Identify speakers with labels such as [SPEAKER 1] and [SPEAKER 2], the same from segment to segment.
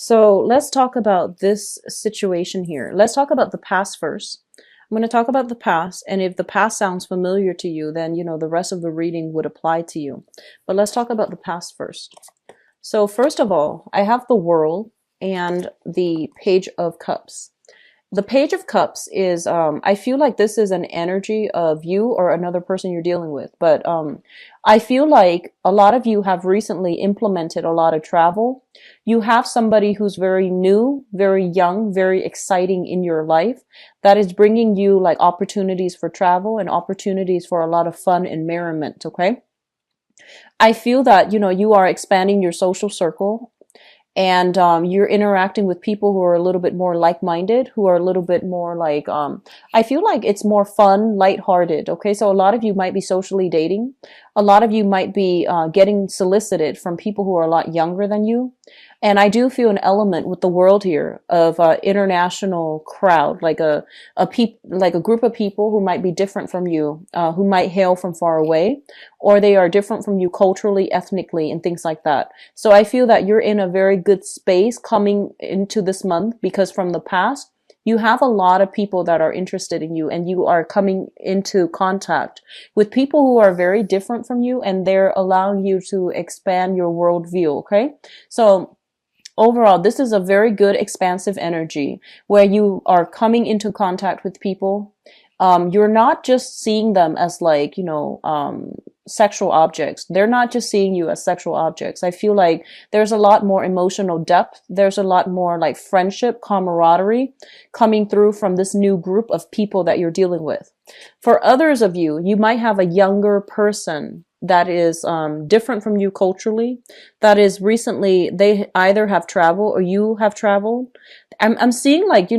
[SPEAKER 1] So let's talk about this situation here. Let's talk about the past first. I'm going to talk about the past, and if the past sounds familiar to you, then the rest of the reading would apply to you. But let's talk about the past first. So first of all, I have the World and the Page of Cups. The Page of Cups is, I feel like this is an energy of you or another person you're dealing with. But I feel like a lot of you have recently implemented a lot of travel. You have somebody who's very new, very young, very exciting in your life that is bringing you like opportunities for travel and opportunities for a lot of fun and merriment. Okay. I feel that, you are expanding your social circle, and you're interacting with people who are a little bit more like-minded, who are a little bit more like, I feel like it's more fun, lighthearted. Okay, so a lot of you might be socially dating. A lot of you might be getting solicited from people who are a lot younger than you. And I do feel an element with the World here of international crowd, like like a group of people who might be different from you, who might hail from far away, or they are different from you culturally, ethnically, and things like that. So I feel that you're in a very good space coming into this month, because from the past, you have a lot of people that are interested in you, and you are coming into contact with people who are very different from you, and they're allowing you to expand your worldview. Okay. So overall, this is a very good expansive energy where you are coming into contact with people. You're not just seeing them as like, sexual objects. They're not just seeing you as sexual objects. I feel like there's a lot more emotional depth. There's a lot more like friendship, camaraderie coming through from this new group of people that you're dealing with. For others of you, you might have a younger person that is different from you culturally, that is recently, they either have traveled or you have traveled. I'm seeing like,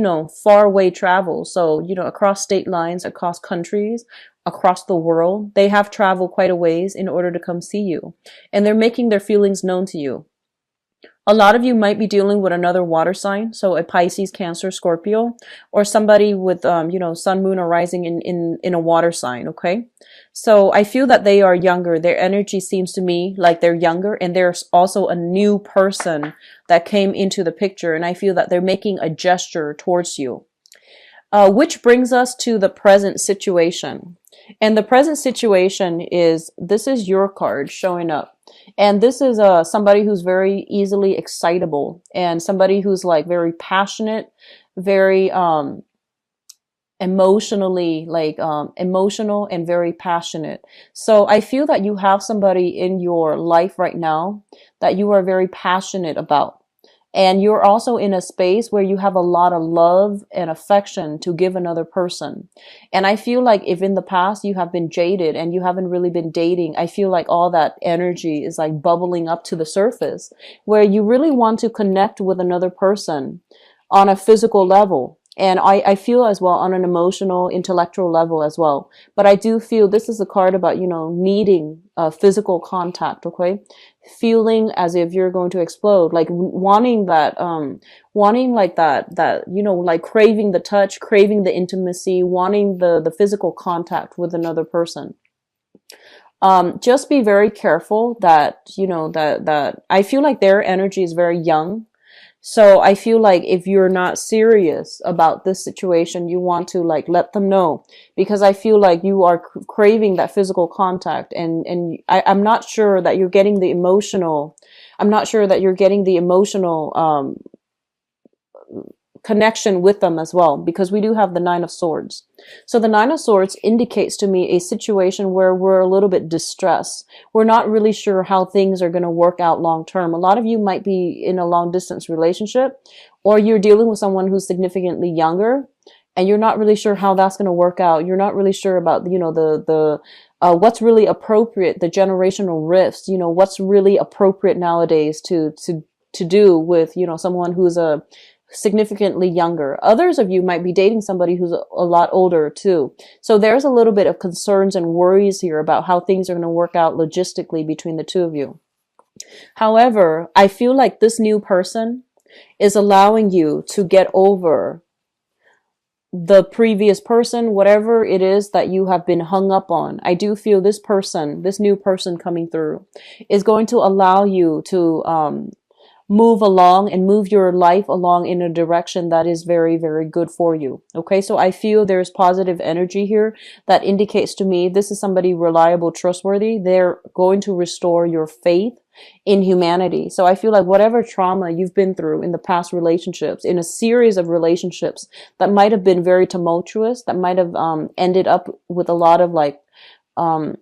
[SPEAKER 1] far away travel. So, across state lines, across countries, across the world, they have traveled quite a ways in order to come see you. And they're making their feelings known to you. A lot of you might be dealing with another water sign, so a Pisces, Cancer, Scorpio, or somebody with, sun, moon, or rising in a water sign, okay? So I feel that they are younger. Their energy seems to me like they're younger, and there's also a new person that came into the picture, and I feel that they're making a gesture towards you. Which brings us to the present situation. And the present situation is, this is your card showing up. And this is somebody who's very easily excitable, and somebody who's like very passionate, very emotionally like emotional and very passionate. So I feel that you have somebody in your life right now that you are very passionate about. And you're also in a space where you have a lot of love and affection to give another person. And I feel like if in the past you have been jaded and you haven't really been dating, I feel like all that energy is like bubbling up to the surface, where you really want to connect with another person on a physical level. And I feel as well on an emotional, intellectual level as well. But I do feel this is a card about, needing physical contact, okay? Feeling as if you're going to explode, like wanting that, wanting like that, like craving the touch, craving the intimacy, wanting the physical contact with another person. Just be very careful that, that I feel like their energy is very young. So I feel like if you're not serious about this situation, you want to like let them know, because I feel like you are craving that physical contact, and I'm not sure that you're getting the emotional, I'm not sure that you're getting the emotional, connection with them as well, because we do have the Nine of Swords. So the Nine of Swords indicates to me a situation where we're a little bit distressed. We're not really sure how things are going to work out long term. A lot of you might be in a long distance relationship, or you're dealing with someone who's significantly younger, and you're not really sure how that's going to work out. You're not really sure about, the what's really appropriate, the generational rifts, what's really appropriate nowadays to do with, someone who's a significantly younger. Others of you might be dating somebody who's a lot older too. So there's a little bit of concerns and worries here about how things are going to work out logistically between the two of you. However, I feel like this new person is allowing you to get over the previous person, whatever it is that you have been hung up on. I do feel this person, this new person coming through, is going to allow you to move along and move your life along in a direction that is very, very good for you. Okay, so I feel there's positive energy here that indicates to me this is somebody reliable, trustworthy. They're going to restore your faith in humanity. So I feel like whatever trauma you've been through in the past relationships, in a series of relationships that might have been very tumultuous, that might have ended up with um,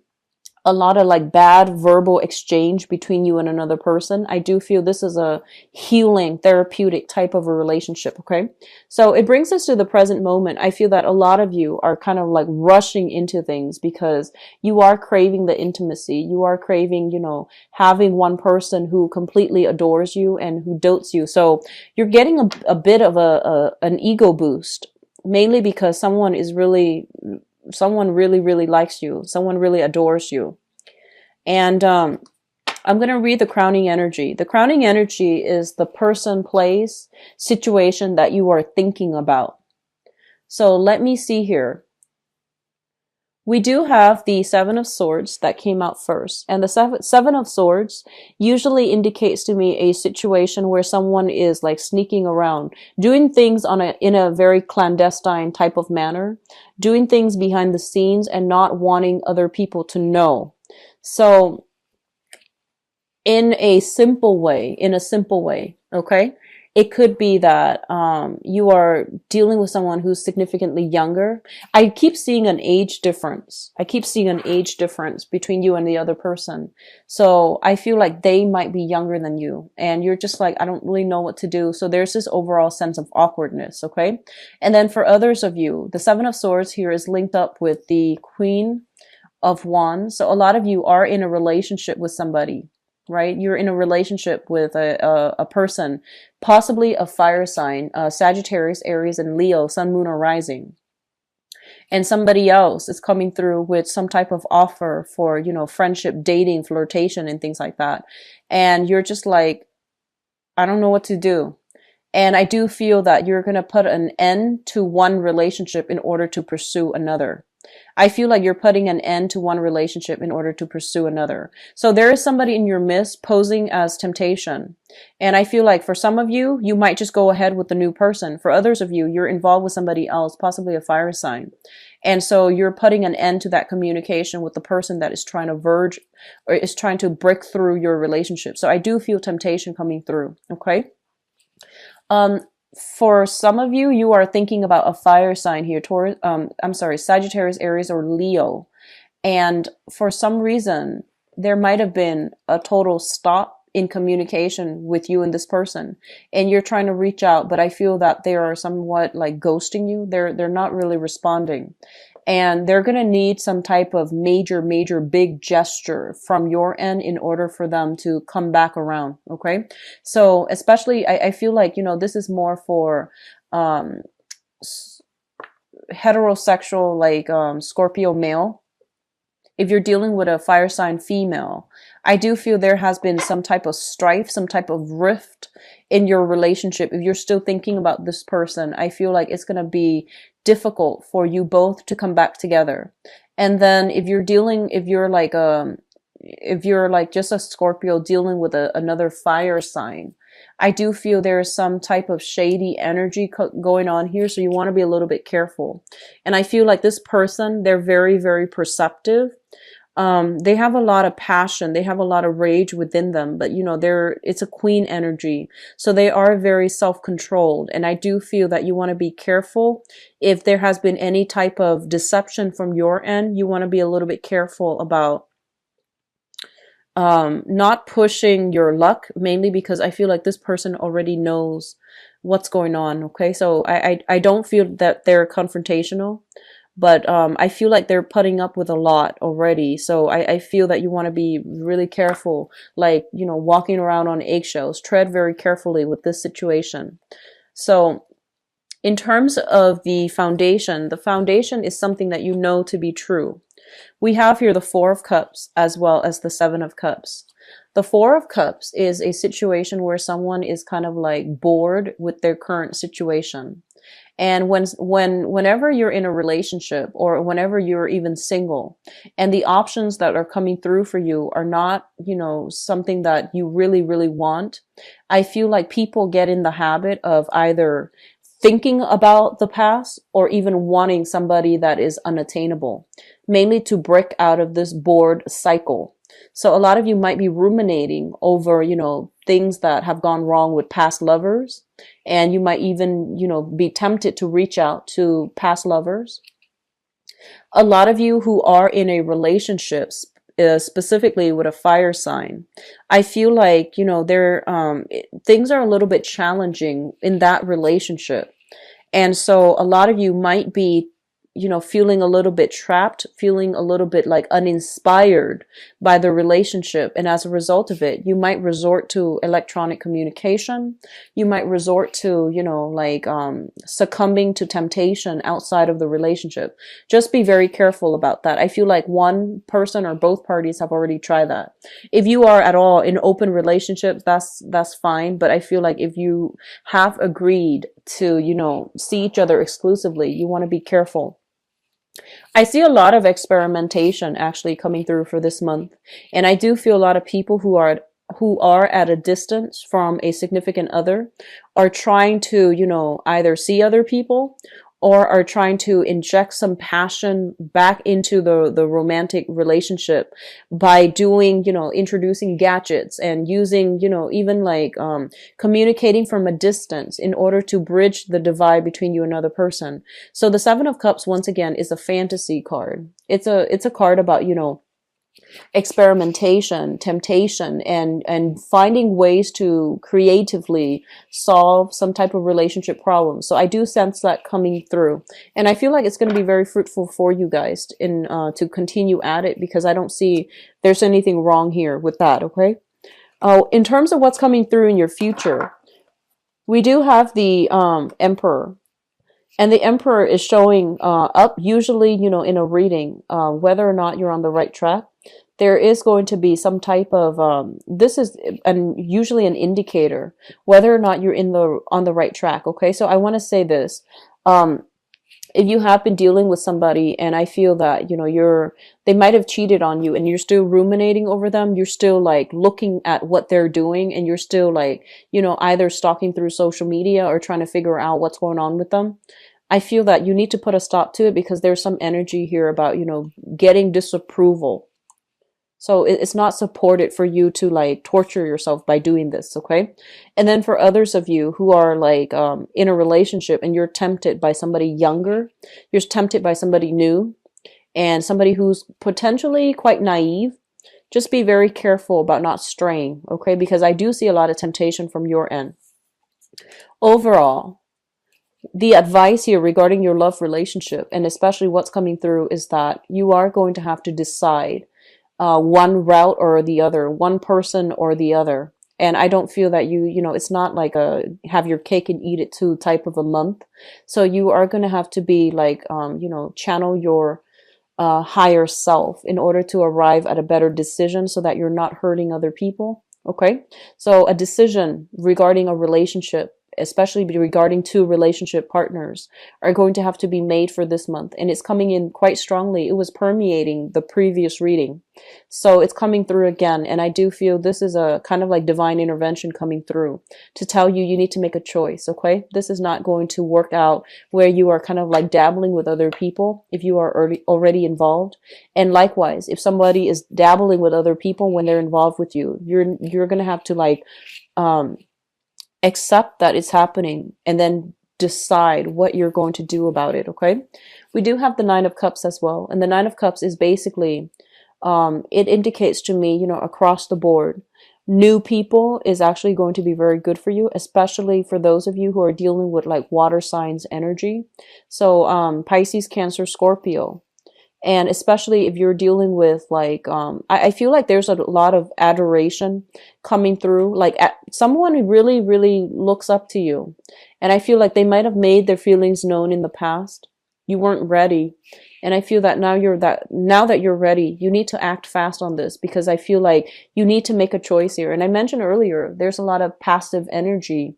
[SPEAKER 1] a lot of like bad verbal exchange between you and another person. I do feel this is a healing, therapeutic type of a relationship. Okay. So it brings us to the present moment. I feel that a lot of you are kind of like rushing into things because you are craving the intimacy. You are craving, you know, having one person who completely adores you and who dotes you. So you're getting a bit of an ego boost, mainly because someone really, really likes you. Someone really adores you. And I'm going to read the crowning energy. The crowning energy is the person, place, situation that you are thinking about. So let me see here. We do have the Seven of Swords that came out first. And the Seven of Swords usually indicates to me a situation where someone is like sneaking around, doing things in a very clandestine type of manner, doing things behind the scenes and not wanting other people to know. So in a simple way, okay? It could be that you are dealing with someone who's significantly younger. I keep seeing an age difference. Between you and the other person. So I feel like they might be younger than you. And you're just like, I don't really know what to do. So there's this overall sense of awkwardness, okay? And then for others of you, the Seven of Swords here is linked up with the Queen of Wands. So a lot of you are in a relationship with somebody, right? You're in a relationship with a person, possibly a fire sign, Sagittarius, Aries, and Leo, Sun, Moon, or Rising. And somebody else is coming through with some type of offer for, you know, friendship, dating, flirtation, and things like that. And you're just like, I don't know what to do. And I do feel that you're going to put an end to one relationship in order to pursue another. I feel like you're putting an end to one relationship in order to pursue another. So there is somebody in your midst posing as temptation. And I feel like for some of you, you might just go ahead with the new person. For others of you, you're involved with somebody else, possibly a fire sign. And so you're putting an end to that communication with the person that is trying to verge or is trying to break through your relationship. So I do feel temptation coming through. Okay. For some of you, you are thinking about a fire sign here, Sagittarius, Aries, or Leo. And for some reason, there might have been a total stop in communication with you and this person. And you're trying to reach out, but I feel that they are somewhat like ghosting you. They're not really responding. And they're going to need some type of major, big gesture from your end in order for them to come back around. Okay. So especially, I feel like, you know, this is more for, heterosexual, like, Scorpio male. If you're dealing with a fire sign female, I do feel there has been some type of strife, some type of rift in your relationship. If you're still thinking about this person, I feel like it's going to be difficult for you both to come back together. And then if you're like just a Scorpio dealing with another fire sign, I do feel there's some type of shady energy going on here. So you want to be a little bit careful. And I feel like this person, they're very, very perceptive. They have a lot of passion. They have a lot of rage within them, but you know, it's a queen energy. So they are very self-controlled. And I do feel that you want to be careful. If there has been any type of deception from your end, you want to be a little bit careful about not pushing your luck, mainly because I feel like this person already knows what's going on. Okay. So I don't feel that they're confrontational, but I feel like they're putting up with a lot already. So I feel that you want to be really careful, like, you know, walking around on eggshells. Tread very carefully with this situation. So in terms of the foundation is something that you know to be true. We have here the Four of Cups as well as the Seven of Cups. The Four of Cups is a situation where someone is kind of like bored with their current situation. And whenever you're in a relationship or whenever you're even single and the options that are coming through for you are not, something that you really, really want, I feel like people get in the habit of either thinking about the past or even wanting somebody that is unattainable, mainly to break out of this bored cycle. So a lot of you might be ruminating over, things that have gone wrong with past lovers. And you might even, be tempted to reach out to past lovers. A lot of you who are in a relationship, specifically with a fire sign, I feel like, things are a little bit challenging in that relationship. And so a lot of you might be, feeling a little bit trapped, feeling a little bit like uninspired by the relationship. And as a result of it, you might resort to electronic communication. You might resort to, succumbing to temptation outside of the relationship. Just be very careful about that. I feel like one person or both parties have already tried that. If you are at all in open relationships, that's fine. But I feel like if you have agreed to, see each other exclusively, you want to be careful. I see a lot of experimentation actually coming through for this month. And I do feel a lot of people who are at a distance from a significant other are trying to, either see other people or are trying to inject some passion back into the romantic relationship by doing, introducing gadgets and using, even like communicating from a distance in order to bridge the divide between you and another person. So the Seven of Cups, once again, is a fantasy card. It's a card about, experimentation, temptation, and finding ways to creatively solve some type of relationship problem. So I do sense that coming through, and I feel like it's going to be very fruitful for you guys in to continue at it, because I don't see there's anything wrong here with that. Okay. Oh, in terms of what's coming through in your future, we do have the Emperor. And the Emperor is showing up usually, in a reading, whether or not you're on the right track. There is going to be some type of this is usually an indicator whether or not you're on the right track. Okay, so I want to say this. If you have been dealing with somebody and I feel that, they might have cheated on you and you're still ruminating over them, you're still like looking at what they're doing and you're still like, either stalking through social media or trying to figure out what's going on with them. I feel that you need to put a stop to it, because there's some energy here about, getting disapproval. So it's not supported for you to like torture yourself by doing this, okay? And then for others of you who are like in a relationship and you're tempted by somebody younger, you're tempted by somebody new, and somebody who's potentially quite naive, just be very careful about not straying, okay? Because I do see a lot of temptation from your end. Overall, the advice here regarding your love relationship, and especially what's coming through, is that you are going to have to decide one route or the other, one person or the other. And I don't feel that it's not like a have your cake and eat it too type of a month. So you are going to have to be like, channel your higher self in order to arrive at a better decision so that you're not hurting other people. Okay. So a decision regarding a relationship, especially regarding two relationship partners, are going to have to be made for this month. And it's coming in quite strongly. It was permeating the previous reading. So it's coming through again. And I do feel this is a kind of like divine intervention coming through to tell you you need to make a choice. Okay. This is not going to work out where you are kind of like dabbling with other people if you are already involved. And likewise, if somebody is dabbling with other people when they're involved with you, you're going to have to like, accept that it's happening and then decide what you're going to do about it. Okay. We do have the Nine of Cups as well. And the Nine of Cups is basically, it indicates to me, across the board, new people is actually going to be very good for you, especially for those of you who are dealing with like water signs energy. So, Pisces, Cancer, Scorpio. And especially if you're dealing with like, I feel like there's a lot of adoration coming through. Like someone who really, really looks up to you. And I feel like they might have made their feelings known in the past. You weren't ready. And I feel that now that you're ready, you need to act fast on this, because I feel like you need to make a choice here. And I mentioned earlier, there's a lot of passive energy.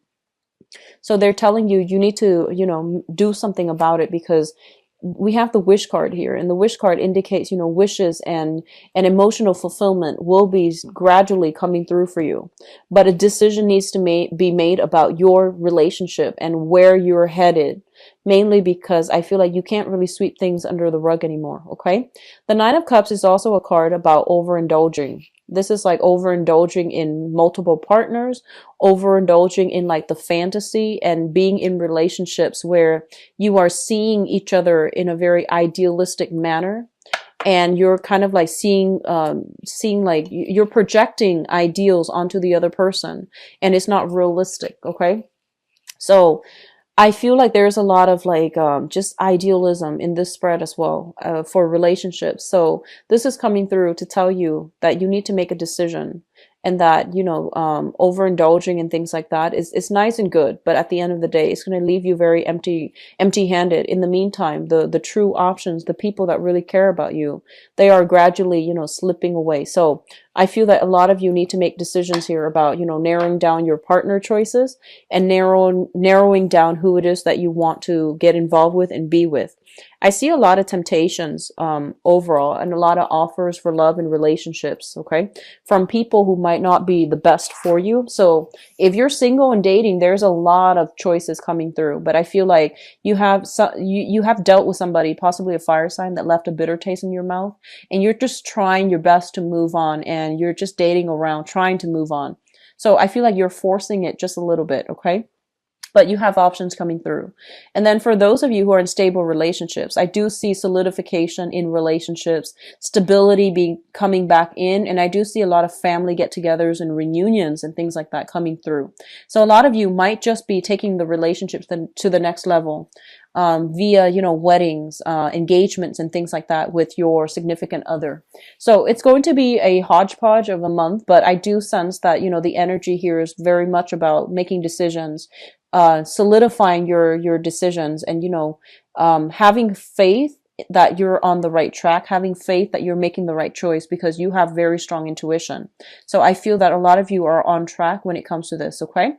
[SPEAKER 1] So they're telling you, you need to, do something about it, because we have the wish card here, and the wish card indicates, wishes and emotional fulfillment will be gradually coming through for you. But a decision needs to be made about your relationship and where you're headed, mainly because I feel like you can't really sweep things under the rug anymore. Okay. The Nine of Cups is also a card about overindulging. This is like overindulging in multiple partners, overindulging in like the fantasy, and being in relationships where you are seeing each other in a very idealistic manner, and you're kind of like seeing like you're projecting ideals onto the other person, and it's not realistic. Okay. So I feel like there's a lot of like just idealism in this spread as well, for relationships. So this is coming through to tell you that you need to make a decision, and that, overindulging and things like that is nice and good, but at the end of the day, it's going to leave you very empty-handed. In the meantime, the true options, the people that really care about you, they are gradually, slipping away. So I feel that a lot of you need to make decisions here about, narrowing down your partner choices, and narrowing down who it is that you want to get involved with and be with. I see a lot of temptations overall, and a lot of offers for love and relationships, okay, from people who might not be the best for you. So if you're single and dating, there's a lot of choices coming through, but I feel like you have you have dealt with somebody, possibly a fire sign, that left a bitter taste in your mouth, and you're just trying your best to move on, and you're just dating around trying to move on. So I feel like you're forcing it just a little bit, okay? But you have options coming through. And then for those of you who are in stable relationships, I do see solidification in relationships, stability coming back in, and I do see a lot of family get-togethers and reunions and things like that coming through. So a lot of you might just be taking the relationships to the next level, via, weddings, engagements and things like that with your significant other. So it's going to be a hodgepodge of a month, but I do sense that, the energy here is very much about making decisions, solidifying your decisions, and, having faith that you're on the right track, having faith that you're making the right choice, because you have very strong intuition. So I feel that a lot of you are on track when it comes to this. Okay.